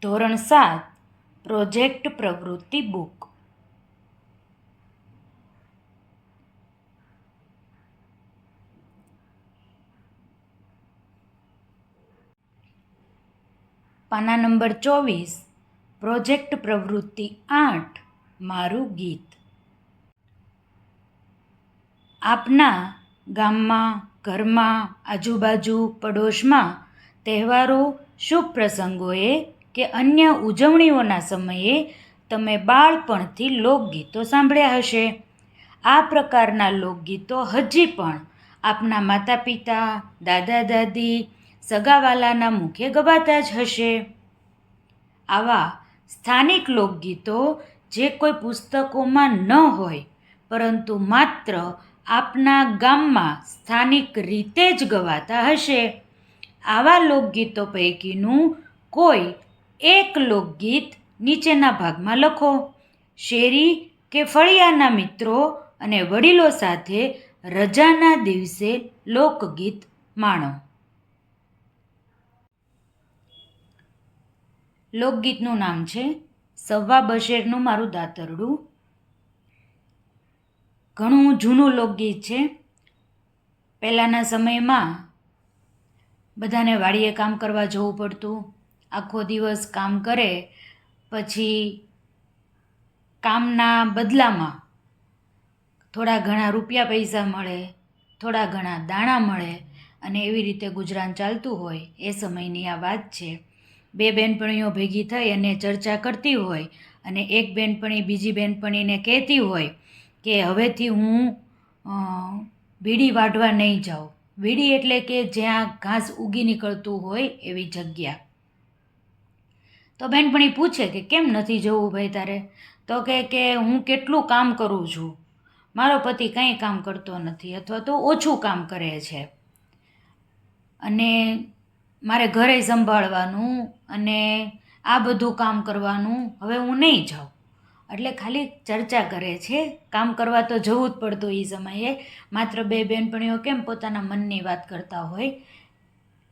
ધોરણ 7 પ્રોજેક્ટ પ્રવૃત્તિ બુક. પાના નંબર 24, પ્રોજેક્ટ પ્રવૃત્તિ 8 મારું ગીત. આપના ગામમાં, ઘરમાં, આજુબાજુ, પડોશમાં તહેવારો, શુભ પ્રસંગોએ કે અન્ય ઉજવણીઓના સમયે તમે બાળપણથી લોકગીતો સાંભળ્યા હશે. આ પ્રકારના લોકગીતો હજી પણ આપના માતા પિતા, દાદા દાદી, સગાવાલાના મુખે ગવાતા જ હશે. આવા સ્થાનિક લોકગીતો જે કોઈ પુસ્તકોમાં ન હોય પરંતુ માત્ર આપના ગામમાં સ્થાનિક રીતે જ ગવાતા હશે. આવા લોકગીતો પૈકીનું કોઈ એક લોકગીત નીચેના ભાગમાં લખો. શેરી કે ફળિયાના મિત્રો અને વડીલો સાથે રજાના દિવસે લોકગીત માણો. લોકગીતનું નામ છે સવા બશેરનું મારું દાતરડું. ઘણું જૂનું લોકગીત છે. પહેલાંના સમયમાં બધાને વાડીએ કામ કરવા જવું પડતું. આખો દિવસ કામ કરે પછી કામના બદલામાં થોડા ઘણા રૂપિયા પૈસા મળે, થોડા ઘણા દાણા મળે અને એવી રીતે ગુજરાન ચાલતું હોય. એ સમયની આ વાત છે. બે બહેનપણીઓ ભેગી થઈ અને ચર્ચા કરતી હોય અને એક બહેનપણી બીજી બહેનપણીને કહેતી હોય કે હવેથી હું વીડી વાઢવા નહીં જાઉં. વીડી એટલે કે જ્યાં ઘાસ ઉગી નીકળતું હોય એવી જગ્યા. તો બહેનપણી પૂછે કે કેમ નથી જવું ભાઈ તારે? તો કે હું કેટલું કામ કરું છું, મારો પતિ કંઈ કામ કરતો નથી અથવા તો ઓછું કામ કરે છે અને મારે ઘરે સંભાળવાનું અને આ બધું કામ કરવાનું, હવે હું નહીં જાઉં. એટલે ખાલી ચર્ચા કરે છે. કામ કરવા તો જવું જ પડતું એ સમયે. માત્ર બે બહેનપણીઓ કેમ પોતાના મનની વાત કરતા હોય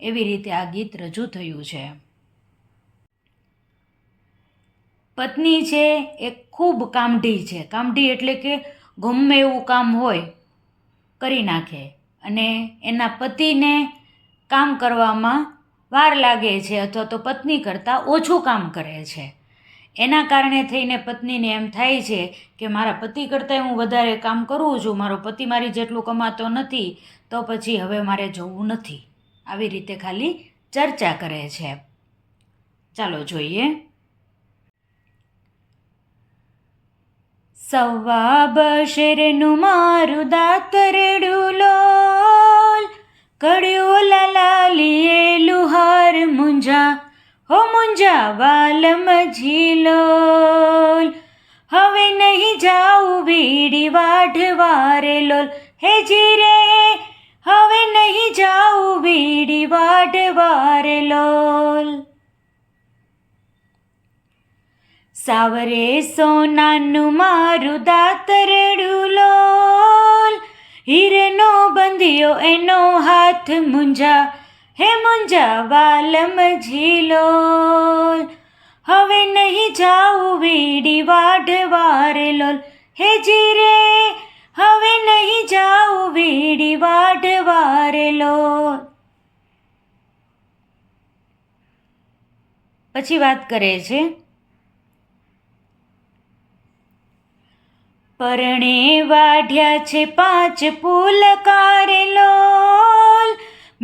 એવી રીતે આ ગીત રજૂ થયું છે. પત્ની છે એ ખૂબ કામઢી છે. કામઢી એટલે કે ગમે એવું કામ હોય કરી નાખે અને એના પતિને કામ કરવામાં વાર લાગે છે અથવા તો પત્ની કરતાં ઓછું કામ કરે છે. એના કારણે થઈને પત્નીને એમ થાય છે કે મારા પતિ કરતાં હું વધારે કામ કરું છું, મારો પતિ મારી જેટલું કમાતો નથી, તો પછી હવે મારે જવું નથી. આવી રીતે ખાલી ચર્ચા કરે છે. ચાલો જોઈએ. સવા બશેરનું મારું દાતરડું લોલ, કડ્યો લાલીએ લુહાર મુંજા, હો મુંજા વાલમ ઝીલોલ. હવે નહીં જાઉં વીડી વાઢવા રે લોલ, હે જીરે હવે નહીં જાઉં વીડી વાઢવા રે લોલ. સાવરે સોનાનું મારું દાતરડું લોલ, હીરેનો બંધિયો એનો હાથ મુંજા, હે મુંજા વાલમ ઝીલોલ. હવે નહીં જાઉં વીડી વાઢવા રે લોલ, હે જીરે હવે નહીં જાઉં વીડી વાઢવા રે લોલ. પછી વાત કરે છે પરણે વાઢ્યા છે 5 પુલકા રે લોલ,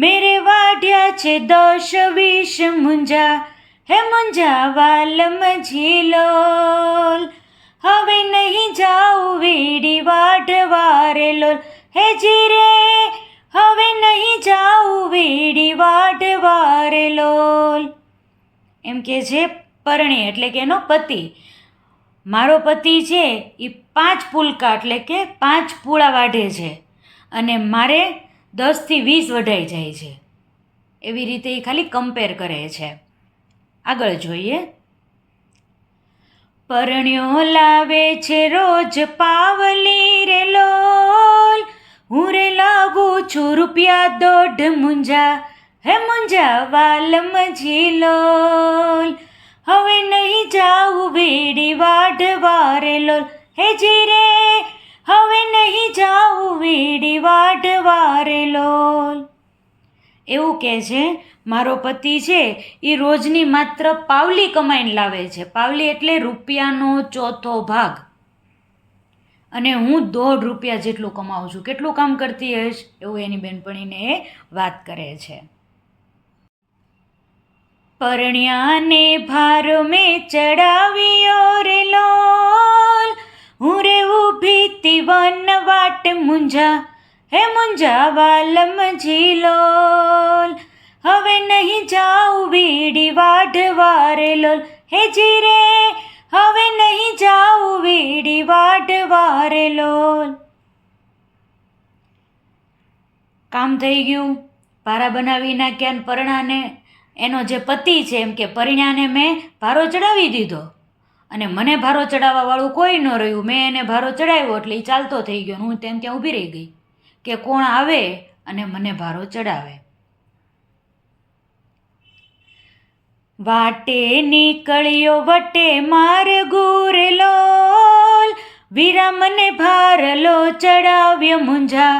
મેરે વાઢ્યા છે 10-20 મુંજા, હે મુંજા વાલમ ઝીલોલ. હવે નહીં જાઉં વીડી વાઢવા રે લોલ, હે જીરે હવે નહીં જાઉં વીડી વાઢવા રે લોલ. એમ કે છે પરણે એટલે કે એનો પતિ. મારો પતિ છે એ 5 પુલકા એટલે કે 5 પૂળા વાઢે છે અને મારે 10થી 20 વઢાઈ જાય છે. એવી રીતે એ ખાલી કમ્પેર કરે છે. આગળ જોઈએ. પરણ્યો લાવે છે રોજ પાવલી રે લોલ, હું રે લાવું છું રૂપિયા 1.5 મુંજા, હે મુંજા વાલમ ઝીલોલ. હવે નહીં જાઉં વીડી વાઢવા રે લોલ, હેજી રે હવે નહીં જાઉં વીડી વાઢવા રે લોલ. એવું કહે છે મારો પતિ છે એ રોજની માત્ર પાવલી કમાઈને લાવે છે. પાવલી એટલે રૂપિયાનો ચોથો ભાગ, અને હું 1.5 રૂપિયા જેટલું કમાઉં છું. કેટલું કામ કરતી હશ? એવું એની બેનપણીને એ વાત કરે છે. પરણ્યાને ભાર મેં ચડાવ્યો રે લોલ, હું રે ઊભી તી વન વાટ મુંજા, હે મુંજા વાલમજી લોલ. હવે નહીં જાઉં વીડી વાઢવા રે લોલ, હેજી રે હવે નહીં જાઉં વીડી વાઢવા રે લોલ. કામ થઈ ગયું, ભારા બનાવી નાખ્યા ને પરણાને એનો જે પતિ છે એમ કે પરિણાને મેં ભારો ચડાવી દીધો અને મને ભારો ચડાવવાવાળું કોઈ ન રહ્યું. મેં એને ભારો ચડાવ્યો એટલે એ ચાલતો થઈ ગયો. હું તેમ ત્યાં ઊભી રહી ગઈ કે કોણ આવે અને મને ભારો ચડાવે. વાટે નીકળ્યો વટે માર્ગુ રે લોલ, વીરા મને ભારલો ચડાવ્યો મુંજા,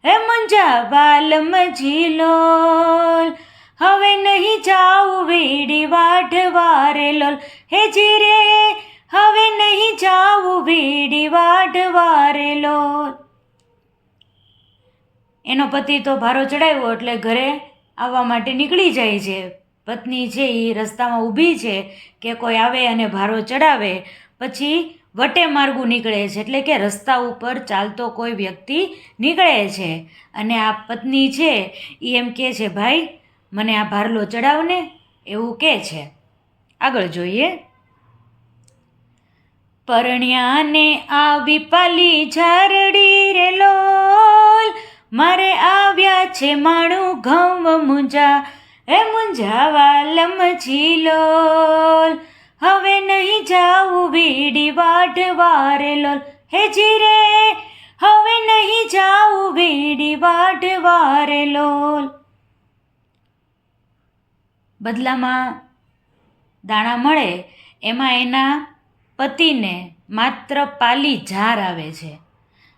હે મુંજા વાલમજી લોલ. હવે નહીં જાઉં વીડી વાઢવા રે લોલ, હેજી રે હવે નહીં જાઉં વીડી વાઢવા રે લોલ. એનો પતિ તો ભારો ચડાવ્યો એટલે ઘરે આવવા માટે નીકળી જાય છે. પત્ની છે એ રસ્તામાં ઊભી છે કે કોઈ આવે અને ભારો ચડાવે. પછી વટે માર્ગું નીકળે છે એટલે કે રસ્તા ઉપર ચાલતો કોઈ વ્યક્તિ નીકળે છે અને આ પત્ની છે એ એમ કહે છે ભાઈ મને આ ભારલો ચડાવને, એવું કહે છે. આગળ જોઈએ. પરણ્યાને આવી પાલી ઝારડી રે લોલ, મારે આવ્યા છે માણું ઘઉં મુંજા, હે મુંજા વાલમજી લોલ. હવે નહીં જાઉં વીડી વાઢવા રે લોલ, હેજી રે હવે નહીં જાઉં વીડી વાઢવા રે લોલ. બદલામાં દાણા મળે એમાં એના પતિને માત્ર પાલી ઝાર આવે છે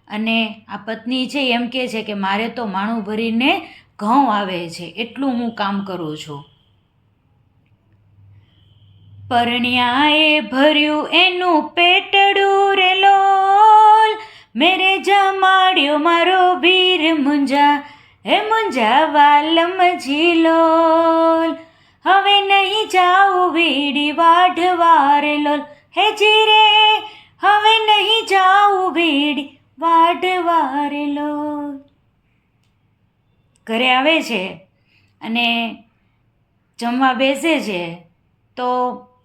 અને આ પત્ની છે એમ કહે છે કે મારે તો માણું ભરીને ઘઉં આવે છે, એટલું હું કામ કરું છું. પરણ્યાએ ભર્યું એનું પેટડું રે લોલ, મેરે જમાડ્યો મારો વીર મુંજા, હે મુંજા વાલમજી લોલ. હવે નહીં જાઉં વીડી વાઢવા રે લોલ, હેજી રે હવે નહીં જાઉં વીડી વાઢવા રે લોલ. ઘરે આવે છે અને જમવા બેસે છે તો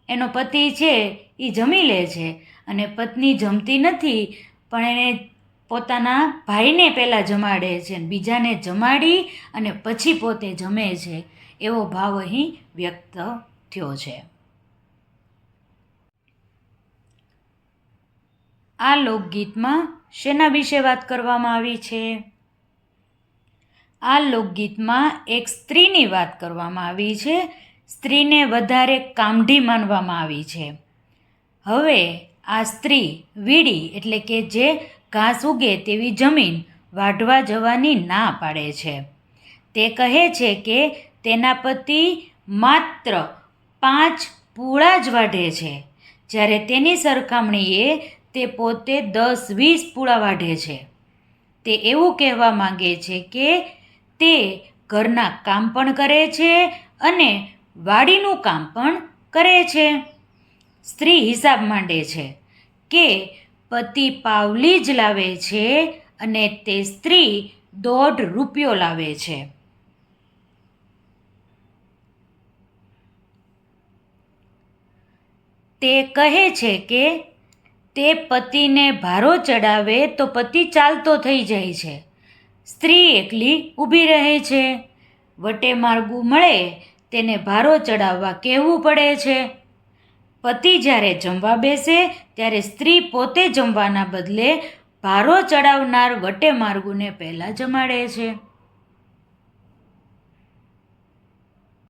એનો પતિ છે એ જમી લે છે અને પત્ની જમતી નથી, પણ એને પોતાના ભાઈને પહેલાં જમાડે છે અને બીજાને જમાડી અને પછી પોતે જમે છે. એવો ભાવ અહીં વ્યક્ત થયો છે. આ લોકગીતમાં શેના વિશે વાત કરવામાં આવી છે? આ લોકગીતમાં એક સ્ત્રીની વાત કરવામાં આવી છે. સ્ત્રીને વધારે કામઢી માનવામાં આવી છે. હવે આ સ્ત્રી વીડી એટલે કે જે ઘાસ ઉગે તેવી જમીન વાઢવા જવાની ના પાડે છે. તે કહે છે કે તેના પતિ માત્ર 5 પૂળા જ વાઢે છે, જ્યારે તેની સરખામણીએ તે પોતે 10-20 પૂળા વાઢે છે. તે એવું કહેવા માંગે છે કે તે ઘરના કામ પણ કરે છે અને વાડીનું કામ પણ કરે છે. સ્ત્રી હિસાબ માંડે છે કે પતિ પાવલી જ લાવે છે અને તે સ્ત્રી 1.5 રૂપિયો લાવે છે. તે કહે છે કે તે પતિને ભારો ચડાવે તો પતિ ચાલતો થઈ જાય છે, સ્ત્રી એકલી ઊભી રહે છે. વટે માર્ગું મળે તેને ભારો ચડાવવા કહેવું પડે છે. પતિ જ્યારે જમવા બેસે ત્યારે સ્ત્રી પોતે જમવાના બદલે ભારો ચડાવનાર વટે માર્ગુને પહેલાં જમાડે છે.